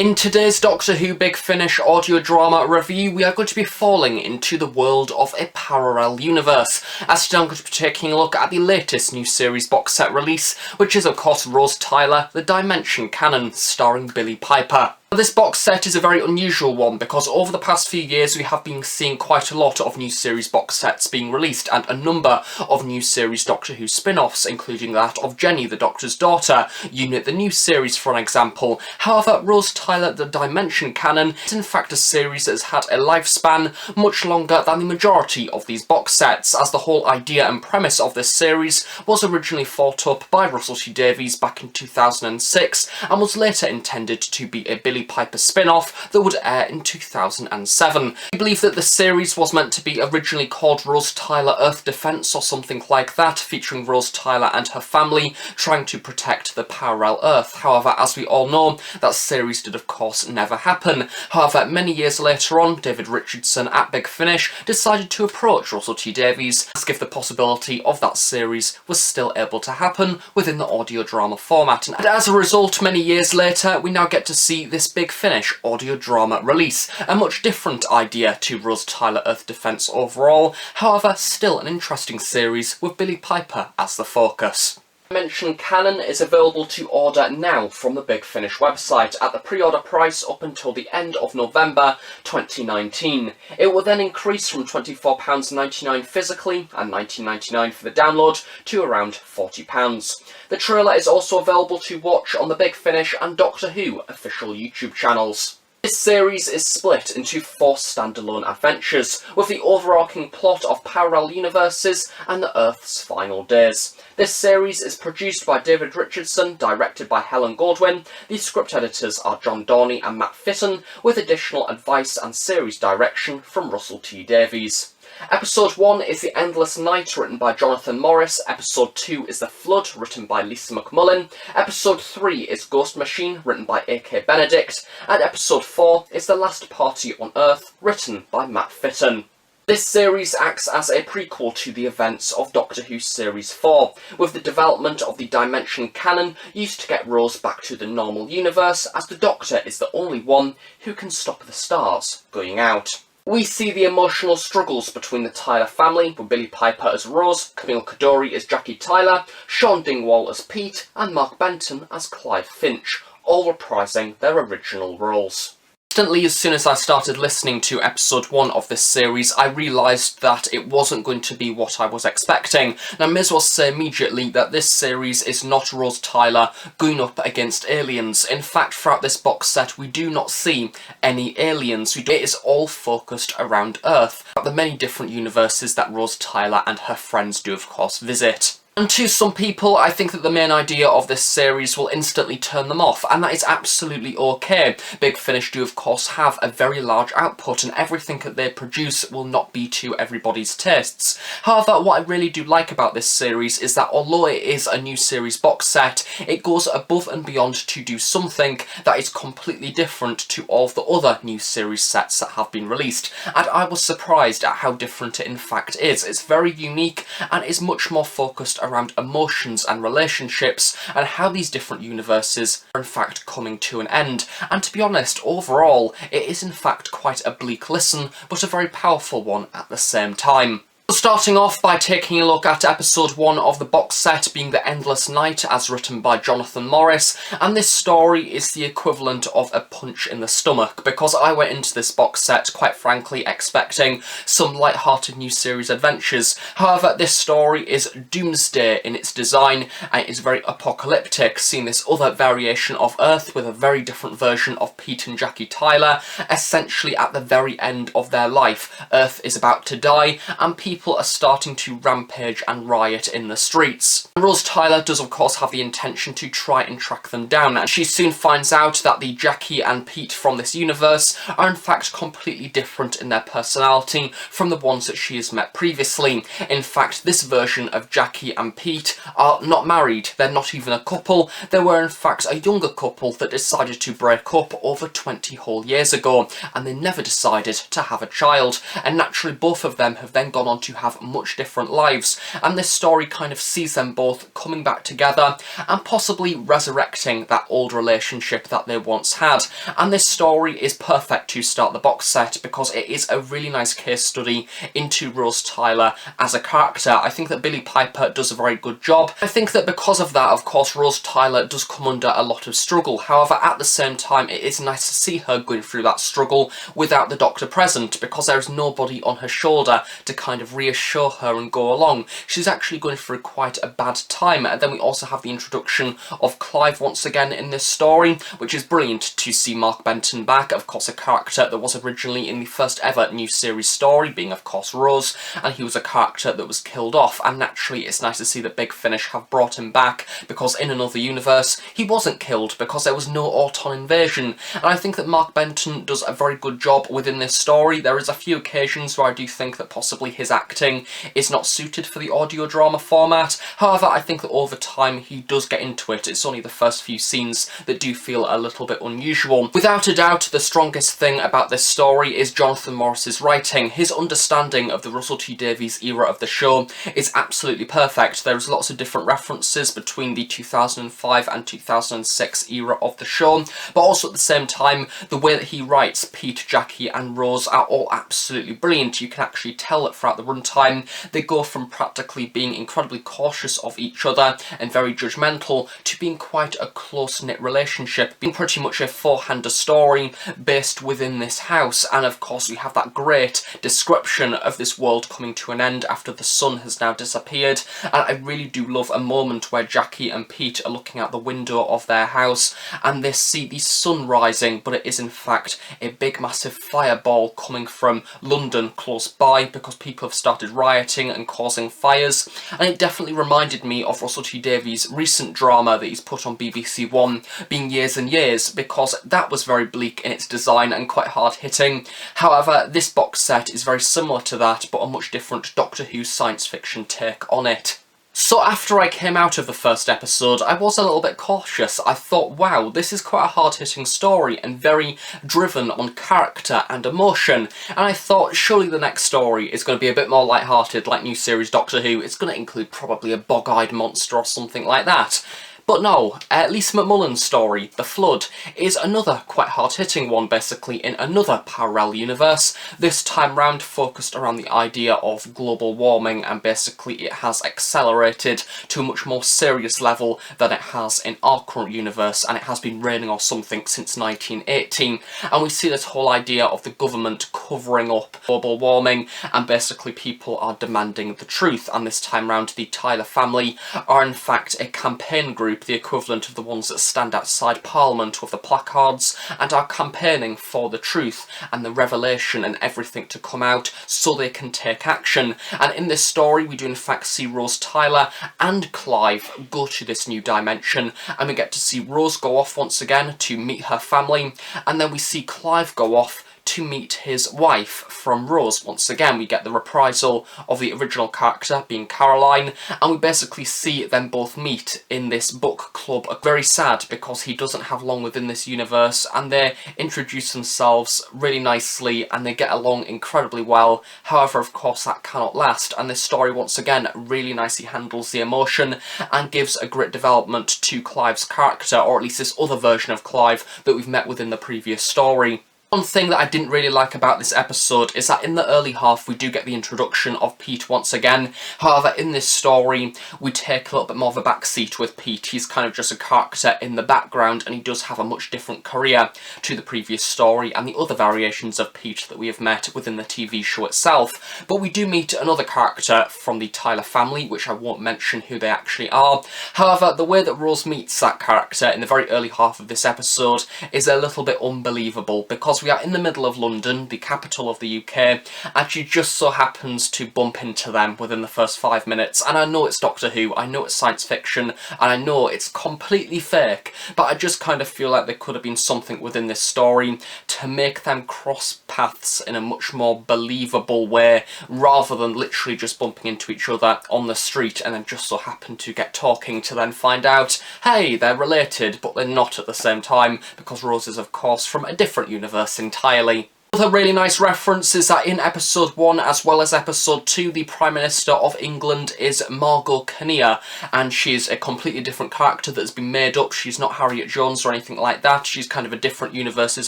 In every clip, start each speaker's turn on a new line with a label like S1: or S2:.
S1: In today's Doctor Who Big Finish audio drama review, we are going to be falling into the world of a parallel universe, as today I'm going to be taking a look at the latest new series box set release, which is of course Rose Tyler, The Dimension Canon, starring Billie Piper. This box set is a very unusual one because over the past few years we have been seeing quite a lot of new series box sets being released and a number of new series Doctor Who spin-offs, including that of Jenny, the Doctor's daughter, Unit the New series for an example. However, Rose Tyler, The Dimension Canon is in fact a series that has had a lifespan much longer than the majority of these box sets, as the whole idea and premise of this series was originally thought up by Russell T Davies back in 2006 and was later intended to be a Billie Piper spin-off that would air in 2007. We believe that the series was meant to be originally called Rose Tyler Earth Defense or something like that, featuring Rose Tyler and her family trying to protect the parallel Earth. However, as we all know, that series did of course never happen. However, many years later on, David Richardson at Big Finish decided to approach Russell T Davies, ask if the possibility of that series was still able to happen within the audio drama format. And as a result, many years later, we now get to see this Big Finish audio drama release. A much different idea to Rose Tyler Earth Defense overall, however still an interesting series with Billie Piper as the focus. Dimension Canon is available to order now from the Big Finish website at the pre-order price up until the end of November 2019. It will then increase from £24.99 physically and £19.99 for the download to around £40. The trailer is also available to watch on the Big Finish and Doctor Who official YouTube channels. This series is split into 4 standalone adventures, with the overarching plot of parallel universes and the Earth's final days. This series is produced by David Richardson, directed by Helen Goldwyn. The script editors are John Dorney and Matt Fenton, with additional advice and series direction from Russell T Davies. Episode 1 is The Endless Night, written by Jonathan Morris. Episode 2 is The Flood, written by Lisa McMullen. Episode 3 is Ghost Machine, written by A.K. Benedict. And Episode 4 is The Last Party on Earth, written by Matt Fenton. This series acts as a prequel to the events of Doctor Who Series 4, with the development of the Dimension Canon used to get Rose back to the normal universe, as the Doctor is the only one who can stop the stars going out. We see the emotional struggles between the Tyler family, with Billie Piper as Rose, Camille Coduri as Jackie Tyler, Sean Dingwall as Pete, and Mark Benton as Clive Finch, all reprising their original roles. Instantly, as soon as I started listening to episode 1 of this series, I realised that it wasn't going to be what I was expecting. And I may as well say immediately that this series is not Rose Tyler going up against aliens. In fact, throughout this box set, we do not see any aliens. It is all focused around Earth, the many different universes that Rose Tyler and her friends do of course visit. And to some people, I think that the main idea of this series will instantly turn them off, and that is absolutely okay. Big Finish do of course have a very large output, and everything that they produce will not be to everybody's tastes. However, what I really do like about this series is that although it is a new series box set, it goes above and beyond to do something that is completely different to all of the other new series sets that have been released, and I was surprised at how different it in fact is. It's very unique and is much more focused around emotions and relationships and how these different universes are in fact coming to an end. And to be honest, overall, it is in fact quite a bleak listen, but a very powerful one at the same time. Starting off by taking a look at episode 1 of the box set, being The Endless Night, as written by Jonathan Morris, and this story is the equivalent of a punch in the stomach, because I went into this box set quite frankly expecting some light-hearted new series adventures. However, this story is doomsday in its design, and it is very apocalyptic, seeing this other variation of Earth with a very different version of Pete and Jackie Tyler, essentially at the very end of their life. Earth is about to die, and people are starting to rampage and riot in the streets. Rose Tyler does of course have the intention to try and track them down, and she soon finds out that the Jackie and Pete from this universe are in fact completely different in their personality from the ones that she has met previously. In fact, this version of Jackie and Pete are not married, they're not even a couple, they were in fact a younger couple that decided to break up over 20 whole years ago, and they never decided to have a child, and naturally both of them have then gone on to have much different lives, and this story kind of sees them both coming back together and possibly resurrecting that old relationship that they once had. And this story is perfect to start the box set because it is a really nice case study into Rose Tyler as a character. I think that Billie Piper does a very good job. I think that because of that, of course, Rose Tyler does come under a lot of struggle. However, at the same time, it is nice to see her going through that struggle without the Doctor present, because there is nobody on her shoulder to kind of reassure her and go along. She's actually going through quite a bad time. And then we also have the introduction of Clive once again in this story, which is brilliant to see Mark Benton back, of course a character that was originally in the first ever new series story, being of course Rose, and he was a character that was killed off, and naturally it's nice to see that Big Finish have brought him back, because in another universe he wasn't killed because there was no Auton invasion. And I think that Mark Benton does a very good job within this story. There is a few occasions where I do think that possibly his acting is not suited for the audio drama format. However, I think that over time he does get into it. It's only the first few scenes that do feel a little bit unusual. Without a doubt, the strongest thing about this story is Jonathan Morris's writing. His understanding of the Russell T Davies era of the show is absolutely perfect. There's lots of different references between the 2005 and 2006 era of the show, but also at the same time, the way that he writes Pete, Jackie and Rose are all absolutely brilliant. You can actually tell that throughout the runtime they go from practically being incredibly cautious of each other and very judgmental to being quite a close-knit relationship, being pretty much a four-hander story based within this house. And of course we have that great description of this world coming to an end after the sun has now disappeared, and I really do love a moment where Jackie and Pete are looking out the window of their house and they see the sun rising, but it is in fact a big massive fireball coming from London close by because people have started rioting and causing fires. And it definitely reminded me of Russell T Davies' recent drama that he's put on BBC One, being Years and Years, because that was very bleak in its design and quite hard hitting. However, this box set is very similar to that, but a much different Doctor Who science fiction take on it. So after I came out of the first episode, I was a little bit cautious. I thought, wow, this is quite a hard-hitting story and very driven on character and emotion. And I thought, surely the next story is going to be a bit more light-hearted like new series Doctor Who. It's going to include probably a bog-eyed monster or something like that. But no, Lisa McMullen's story, The Flood, is another quite hard-hitting one, basically, in another parallel universe, this time round focused around the idea of global warming, and basically it has accelerated to a much more serious level than it has in our current universe, and it has been raining or something since 1918, and we see this whole idea of the government covering up global warming, and basically people are demanding the truth, and this time round the Tyler family are in fact a campaign group, the equivalent of the ones that stand outside Parliament with the placards, and are campaigning for the truth and the revelation and everything to come out so they can take action. And in this story we do in fact see Rose Tyler and Clive go to this new dimension, and we get to see Rose go off once again to meet her family, and then we see Clive go off to meet his wife from Rose. Once again we get the reprisal of the original character being Caroline, and we basically see them both meet in this book club. Very sad because he doesn't have long within this universe, and they introduce themselves really nicely and they get along incredibly well. However, of course that cannot last, and this story once again really nicely handles the emotion and gives a great development to Clive's character, or at least this other version of Clive that we've met within the previous story. One thing that I didn't really like about this episode is that in the early half we do get the introduction of Pete once again. However, in this story we take a little bit more of a backseat with Pete. He's kind of just a character in the background, and he does have a much different career to the previous story and the other variations of Pete that we have met within the TV show itself. But we do meet another character from the Tyler family, which I won't mention who they actually are. However, the way that Rose meets that character in the very early half of this episode is a little bit unbelievable, because we are in the middle of London, the capital of the UK, and she just so happens to bump into them within the first 5 minutes. And I know it's Doctor Who, I know it's science fiction, and I know it's completely fake, but I just kind of feel like there could have been something within this story to make them cross paths in a much more believable way, rather than literally just bumping into each other on the street and then just so happen to get talking to then find out, hey, they're related, but they're not at the same time, because Rose is of course from a different universe entirely. Another really nice reference is that in episode 1 as well as episode 2, the Prime Minister of England is Margot Kinnear, and she's a completely different character that's been made up. She's not Harriet Jones or anything like that. She's kind of a different universe's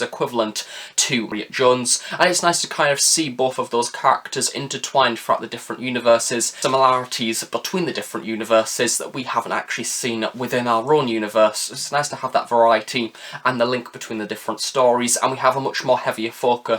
S1: equivalent to Harriet Jones, and it's nice to kind of see both of those characters intertwined throughout the different universes, similarities between the different universes that we haven't actually seen within our own universe. It's nice to have that variety and the link between the different stories, and we have a much more heavier focus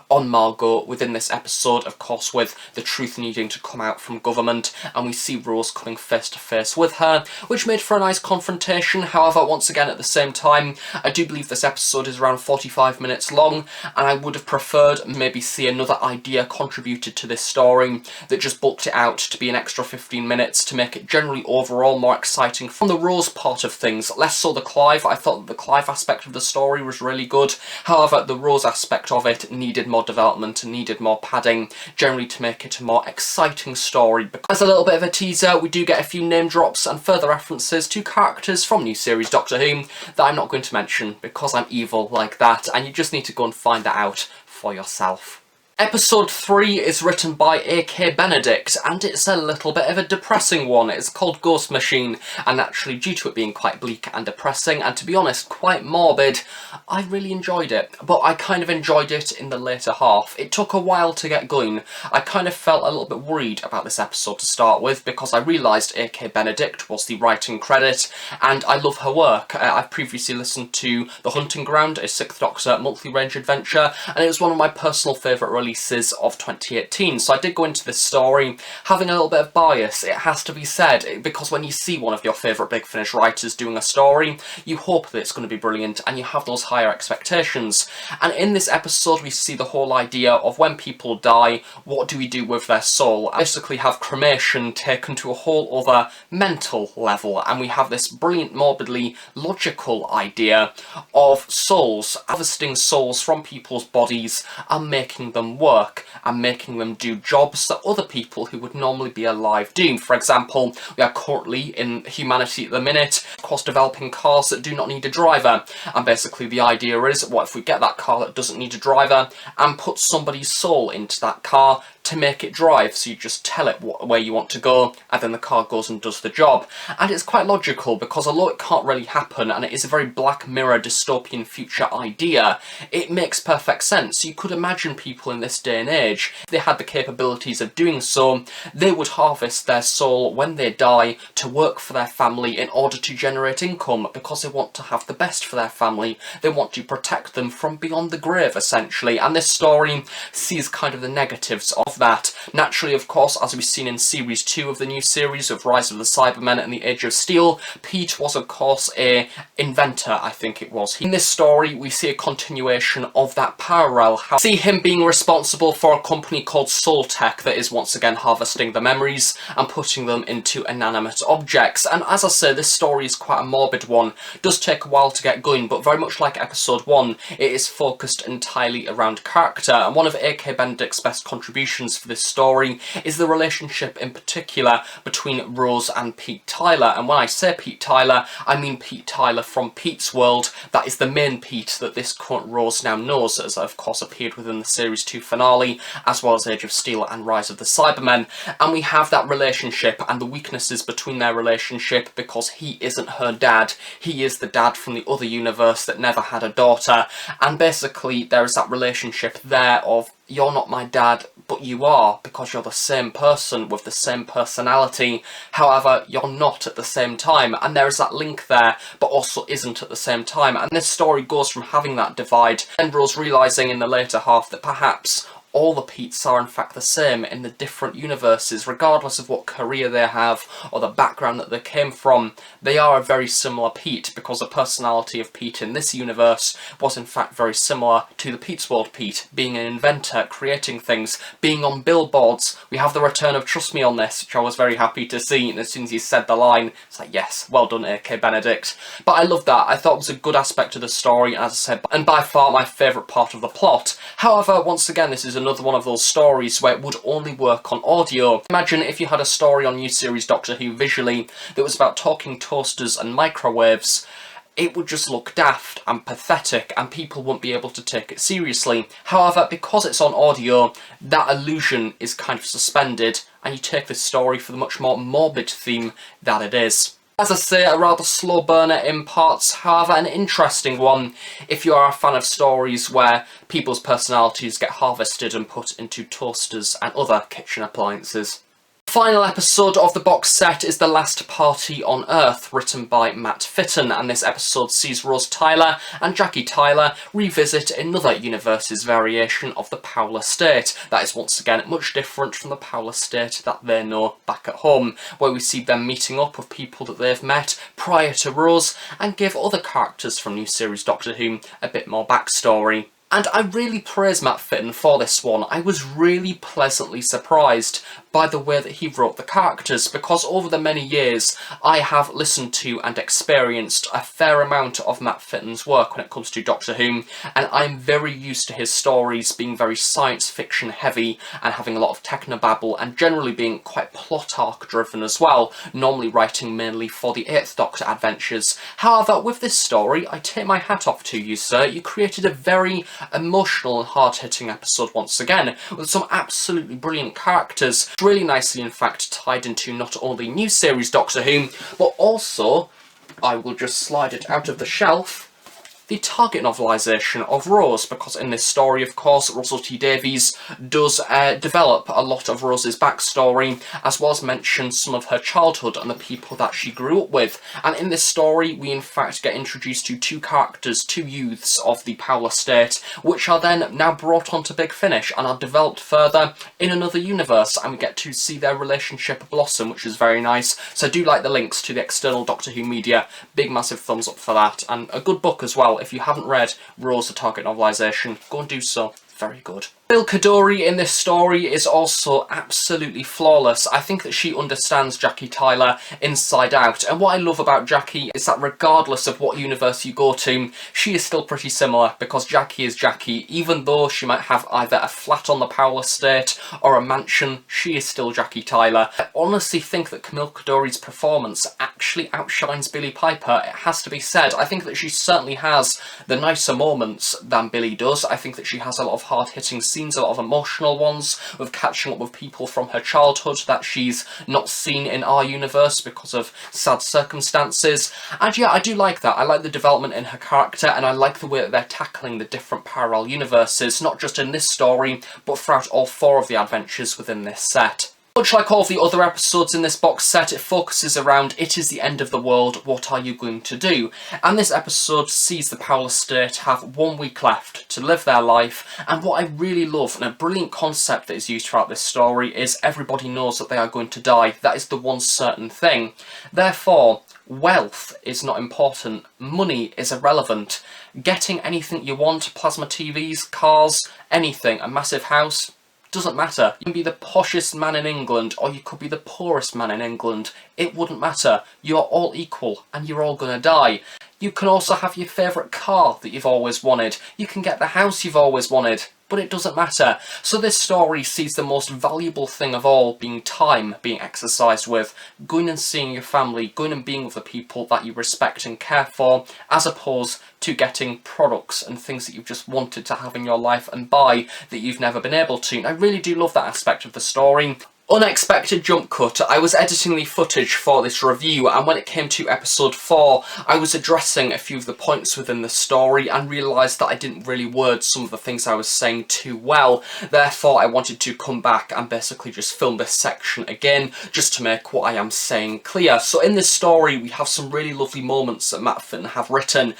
S1: on Margot within this episode, of course, with the truth needing to come out from government, and we see Rose coming face to face with her, which made for a nice confrontation. However, once again, at the same time, I do believe this episode is around 45 minutes long, and I would have preferred maybe see another idea contributed to this story that just bulked it out to be an extra 15 minutes to make it generally overall more exciting from the Rose part of things, less so the Clive. I thought that the Clive aspect of the story was really good. However, the Rose aspect of it needed more development and needed more padding, generally to make it a more exciting story. As a little bit of a teaser, we do get a few name drops and further references to characters from new series Doctor Who that I'm not going to mention because I'm evil like that, and you just need to go and find that out for yourself. Episode 3 is written by A.K. Benedict, and it's a little bit of a depressing one. It's called Gore Machine, and actually, due to it being quite bleak and depressing, and to be honest, quite morbid, I really enjoyed it. But I kind of enjoyed it in the later half. It took a while to get going. I kind of felt a little bit worried about this episode to start with, because I realised A.K. Benedict was the writing credit, and I love her work. I've previously listened to The Hunting Ground, a 6th Doctor monthly range adventure, and it was one of my personal favourite releases of 2018, so I did go into this story having a little bit of bias, it has to be said, because when you see one of your favourite Big Finish writers doing a story, you hope that it's going to be brilliant and you have those higher expectations. And in this episode we see the whole idea of when people die, what do we do with their soul? I basically have cremation taken to a whole other mental level, and we have this brilliant, morbidly logical idea of souls, harvesting souls from people's bodies and making them work and making them do jobs that other people who would normally be alive do. For example, we are currently in humanity at the minute, of course, developing cars that do not need a driver, and basically the idea is, what if we get that car that doesn't need a driver and put somebody's soul into that car to make it drive, so you just tell it where you want to go and then the car goes and does the job. And it's quite logical, because although it can't really happen and it is a very Black Mirror dystopian future idea, it makes perfect sense. You could imagine people in this day and age, if they had the capabilities of doing so, they would harvest their soul when they die to work for their family in order to generate income, because they want to have the best for their family. They want to protect them from beyond the grave, essentially, and this story sees kind of the negatives of that. Naturally, of course, as we've seen in series 2 of the new series of Rise of the Cybermen and the Age of Steel, Pete was of course a inventor, I think it was. In this story we see a continuation of that parallel. See him being responsible for a company called Soul Tech that is once again harvesting the memories and putting them into inanimate objects. And as I say, this story is quite a morbid one. It does take a while to get going, but very much like episode 1, it is focused entirely around character, and one of A.K. Benedict's best contributions for this story is the relationship in particular between Rose and Pete Tyler. And when I say Pete Tyler, I mean Pete Tyler from Pete's World. That is the main Pete that this current Rose now knows, as of course appeared within the series 2 finale, as well as Age of Steel and Rise of the Cybermen. And we have that relationship and the weaknesses between their relationship, because he isn't her dad, he is the dad from the other universe that never had a daughter, and basically there is that relationship there of, you're not my dad, but you are, because you're the same person with the same personality. However, you're not at the same time, and there is that link there, but also isn't at the same time. And this story goes from having that divide, and Rose realising in the later half that perhaps all the Petes are in fact the same in the different universes, regardless of what career they have or the background that they came from. They are a very similar Pete, because the personality of Pete in this universe was in fact very similar to the Pete's World Pete, being an inventor, creating things, being on billboards. We have the return of Trust Me on this, which I was very happy to see, and as soon as he said the line, it's like, yes, well done A.K. Benedict. But I love that. I thought it was a good aspect of the story, as I said, and by far my favourite part of the plot. However, once again, this is another one of those stories where it would only work on audio. Imagine if you had a story on new series Doctor Who visually that was about talking toasters and microwaves. it would just look daft and pathetic and people wouldn't be able to take it seriously. However, because it's on audio, that illusion is kind of suspended and you take this story for the much more morbid theme that it is. As I say, a rather slow burner in parts, however an interesting one if you are a fan of stories where people's personalities get harvested and put into toasters and other kitchen appliances. Final episode of the box set is The Last Party on Earth, written by Matt Fenton, and this episode sees Rose Tyler and Jackie Tyler revisit another universe's variation of the Powell estate. That is once again much different from the Powell estate that they know back at home, where we see them meeting up with people that they've met prior to Rose and give other characters from new series Doctor Who a bit more backstory. And I really praise Matt Fenton for this one. I was really pleasantly surprised by the way that he wrote the characters, because over the many years I have listened to and experienced a fair amount of Matt Fenton's work when it comes to Doctor Who, and I'm very used to his stories being very science fiction heavy and having a lot of technobabble and generally being quite plot arc driven as well, normally writing mainly for the 8th Doctor adventures. However, with this story, I take my hat off to you, sir. You created a very emotional and hard-hitting episode once again, with some absolutely brilliant characters, really nicely in fact tied into not only new series Doctor Who, but also, I will just slide it out of the shelf, the target novelisation of Rose, because in this story, of course, Russell T Davies does develop a lot of Rose's backstory, as well as mention some of her childhood and the people that she grew up with. And in this story, we in fact get introduced to two characters, two youths of the Powell estate, which are then now brought onto Big Finish and are developed further in another universe, and we get to see their relationship blossom, which is very nice. So I do like the links to the external Doctor Who media. Big massive thumbs up for that, and a good book as well. If you haven't read Rose, the target novelisation, go and do so. Very good. Bill Kadori in this story is also absolutely flawless. I think that she understands Jackie Tyler inside out, and what I love about Jackie is that regardless of what universe you go to, she is still pretty similar, because Jackie is Jackie. Even though she might have either a flat on the Powell estate or a mansion, she is still Jackie Tyler. I honestly think that Camille Kadori's performance actually outshines Billie Piper, it has to be said. I think that she certainly has the nicer moments than Billie does. I think that she has a lot of hard-hitting scenes, a lot of emotional ones, with catching up with people from her childhood that she's not seen in our universe because of sad circumstances. And yeah, I do like that. I like the development in her character, and I like the way that they're tackling the different parallel universes, not just in this story, but throughout all 4 of the adventures within this set. Much like all of the other episodes in this box set, it focuses around "it is the end of the world, what are you going to do?" And this episode sees the Powell estate have 1 week left to live their life, and what I really love, and a brilliant concept that is used throughout this story, is everybody knows that they are going to die. That is the one certain thing. Therefore, wealth is not important, money is irrelevant. Getting anything you want, plasma TVs, cars, anything, a massive house, doesn't matter. You can be the poshest man in England, or you could be the poorest man in England. It wouldn't matter. You're all equal, and you're all gonna die. You can also have your favourite car that you've always wanted. You can get the house you've always wanted. But it doesn't matter. So this story sees the most valuable thing of all being time being exercised with, going and seeing your family, going and being with the people that you respect and care for, as opposed to getting products and things that you've just wanted to have in your life and buy that you've never been able to. And I really do love that aspect of the story. Unexpected jump cut. I was editing the footage for this review, and when it came to episode 4, I was addressing a few of the points within the story and realised that I didn't really word some of the things I was saying too well. Therefore, I wanted to come back and basically just film this section again, just to make what I am saying clear. So in this story, we have some really lovely moments that Matt Fenton have written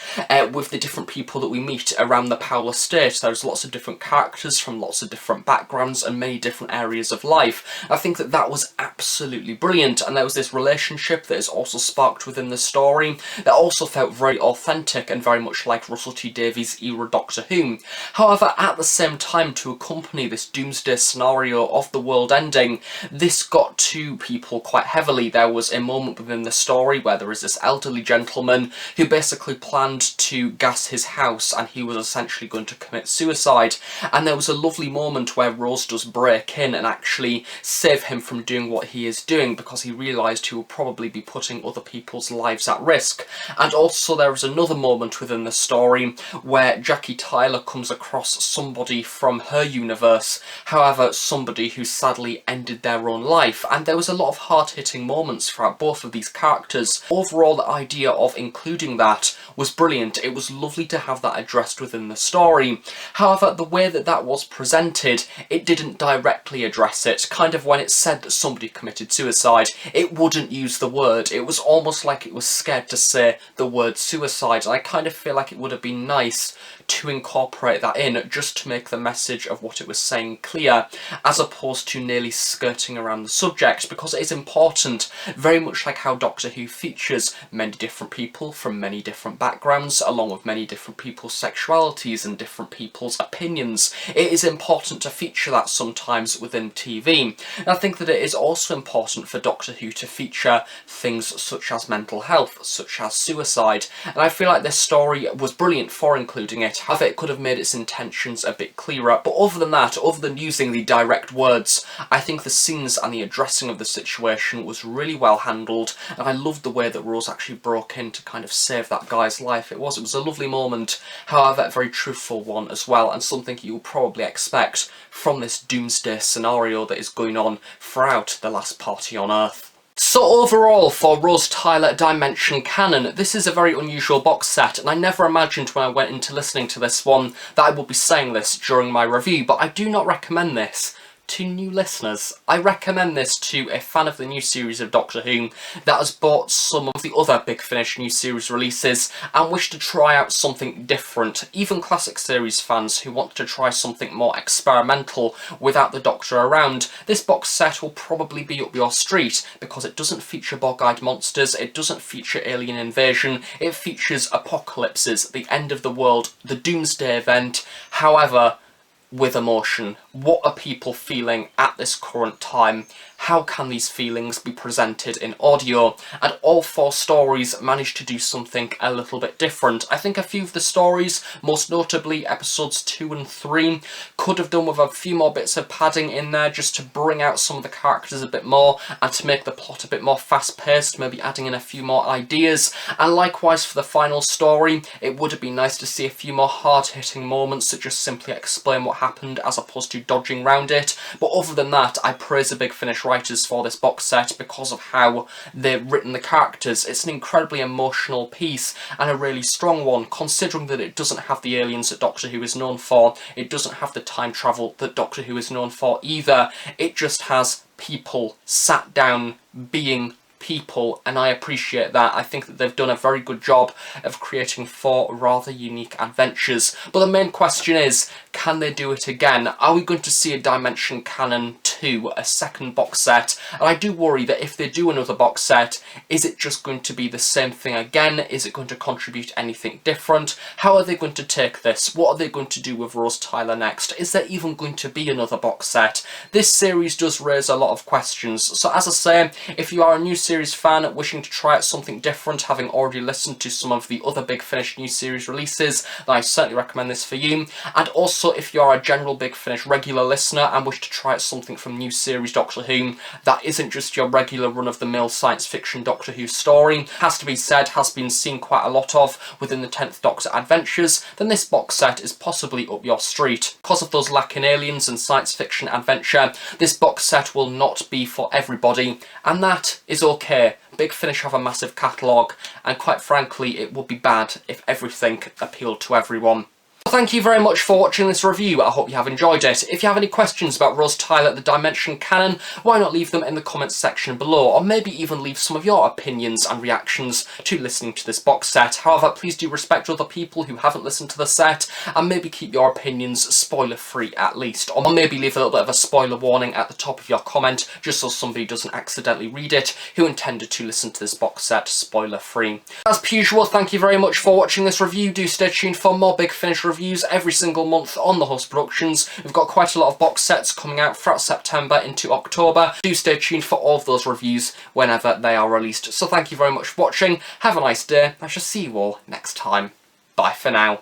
S1: with the different people that we meet around the Powell estate. There's lots of different characters from lots of different backgrounds and many different areas of life. I think that was absolutely brilliant, and there was this relationship that is also sparked within the story that also felt very authentic and very much like Russell T Davies' era Doctor Who. However, at the same time, to accompany this doomsday scenario of the world ending, this got to people quite heavily. There was a moment within the story where there is this elderly gentleman who basically planned to gas his house, and he was essentially going to commit suicide, and there was a lovely moment where Rose does break in and actually save save him from doing what he is doing because he realised he will probably be putting other people's lives at risk. And also there is another moment within the story where Jackie Tyler comes across somebody from her universe, however somebody who sadly ended their own life, and there was a lot of hard-hitting moments throughout both of these characters. Overall, the idea of including that was brilliant. It was lovely to have that addressed within the story. However, the way that that was presented, it didn't directly address it. Kind of when it said that somebody committed suicide, it wouldn't use the word. It was almost like it was scared to say the word suicide, and I kind of feel like it would have been nice to incorporate that in, just to make the message of what it was saying clear, as opposed to nearly skirting around the subject, because it is important, very much like how Doctor Who features many different people from many different backgrounds, along with many different people's sexualities and different people's opinions. It is important to feature that sometimes within TV. And I think that it is also important for Doctor Who to feature things such as mental health, such as suicide, and I feel like this story was brilliant for including it. However, it could have made its intentions a bit clearer, but other than that, other than using the direct words, I think the scenes and the addressing of the situation was really well handled, and I loved the way that Rose actually broke in to kind of save that guy's life. It was a lovely moment, however a very truthful one as well, and something you'll probably expect from this doomsday scenario that is going on throughout The Last Party on Earth. So overall, for Rose Tyler Dimension Canon, this is a very unusual box set, and I never imagined when I went into listening to this one that I would be saying this during my review, but I do not recommend this to new listeners. I recommend this to a fan of the new series of Doctor Who that has bought some of the other Big Finish new series releases and wish to try out something different. Even classic series fans who want to try something more experimental without the Doctor around, this box set will probably be up your street, because it doesn't feature bog-eyed monsters, it doesn't feature alien invasion, it features apocalypses, the end of the world, the doomsday event, however, with emotion. What are people feeling at this current time? How can these feelings be presented in audio? And all four stories managed to do something a little bit different. I think a few of the stories, most notably episodes 2 and 3, could have done with a few more bits of padding in there just to bring out some of the characters a bit more and to make the plot a bit more fast-paced, maybe adding in a few more ideas. And likewise for the final story, it would have been nice to see a few more hard-hitting moments that just simply explain what happened as opposed to dodging around it. But other than that, I praise the Big Finish writers for this box set because of how they've written the characters. It's an incredibly emotional piece and a really strong one, considering that it doesn't have the aliens that Doctor Who is known for, it doesn't have the time travel that Doctor Who is known for either, it just has people sat down being people, and I appreciate that. I think that they've done a very good job of creating 4 rather unique adventures. But the main question is, can they do it again? Are we going to see a Dimension Canon 2, a second box set? And I do worry that if they do another box set, is it just going to be the same thing again? Is it going to contribute anything different? How are they going to take this? What are they going to do with Rose Tyler next? Is there even going to be another box set? This series does raise a lot of questions. So as I say, if you are a new series fan wishing to try out something different, having already listened to some of the other Big Finish new series releases, then I certainly recommend this for you. And also, if you are a general Big Finish regular listener and wish to try out something from new series Doctor Who that isn't just your regular run-of-the-mill science fiction Doctor Who story, has to be said, has been seen quite a lot of within the 10th Doctor adventures, then this box set is possibly up your street. Because of those lacking aliens and science fiction adventure, this box set will not be for everybody, and that is okay. Big Finish have a massive catalogue, and quite frankly, it would be bad if everything appealed to everyone. Thank you very much for watching this review. I hope you have enjoyed it. If you have any questions about Rose Tyler, the Dimension Canon, why not leave them in the comments section below, or maybe even leave some of your opinions and reactions to listening to this box set. However, please do respect other people who haven't listened to the set, and maybe keep your opinions spoiler-free at least, or maybe leave a little bit of a spoiler warning at the top of your comment, just so somebody doesn't accidentally read it, who intended to listen to this box set spoiler-free. As per usual, thank you very much for watching this review. Do stay tuned for more Big Finish reviews every single month on The Host Productions. We've got quite a lot of box sets coming out throughout September into October. Do stay tuned for all of those reviews whenever they are released. So thank you very much for watching. Have a nice day. I shall see you all next time. Bye for now.